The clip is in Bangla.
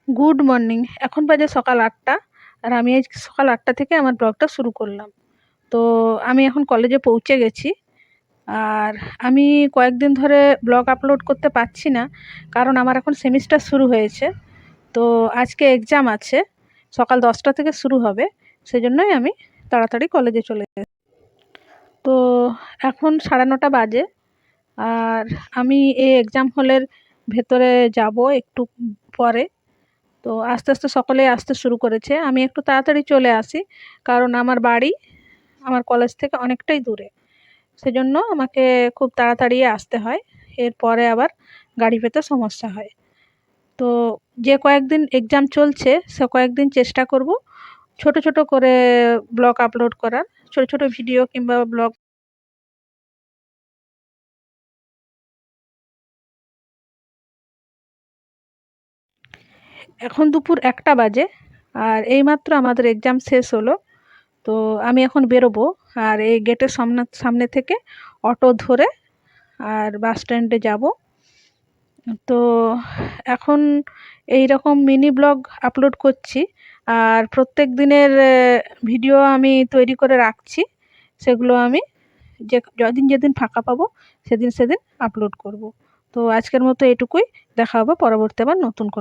Good morning. এখন বাজে সকাল ৮টা। আর আমি আজ সকাল ৮টা থেকে আমার ব্লগটা শুরু করলাম। তো আমি এখন কলেজে পৌঁছে গেছি। আর আমি কয়েকদিন ধরে ব্লগ আপলোড করতে পারছি না। কারণ আমার এখন সেমিস্টার শুরু হয়েছে। তো আজকে এক্সাম আছে। সকাল 10টা থেকে শুরু হবে। সেজন্যই আমি তাড়াতাড়ি কলেজে চলে এসেছি। তো এখন 9:30 বাজে। আর আমি এই এক্সাম হলের ভেতরে যাব একটু পরে। তো আস্তে আস্তে সকলেই আসতে শুরু করেছে। আমি একটু তাড়াতাড়ি চলে আসি। কারণ আমার বাড়ি আমার কলেজ থেকে অনেকটাই দূরে। সেজন্য আমাকে খুব তাড়াতাড়ি আসতে হয়। এরপরে আবার গাড়ি পেতে সমস্যা হয়। তো যে কয়েকদিন এক্সাম চলছে সে কয়েকদিন চেষ্টা করব ছোট ছোট করে ব্লগ আপলোড করার। ছোট ছোট ভিডিও কিংবা ব্লগ। এখন দুপুর 1টা বাজে। আর এইমাত্র আমাদের এক্সাম শেষ হলো। তো আমি এখন বেরোবো। আর এই গেটের সামনে থেকে অটো ধরে আর বাস স্ট্যান্ডে যাব। তো এখন এই রকম মিনি ব্লগ আপলোড করছি। আর প্রত্যেক দিনের ভিডিও আমি তৈরি করে রাখছি। সেগুলো আমি যেদিন ফাঁকা পাবো সেদিন আপলোড করব। তো আজকের মতো এটুকুই। দেখা হবে পরবর্তী আবার নতুন কোনো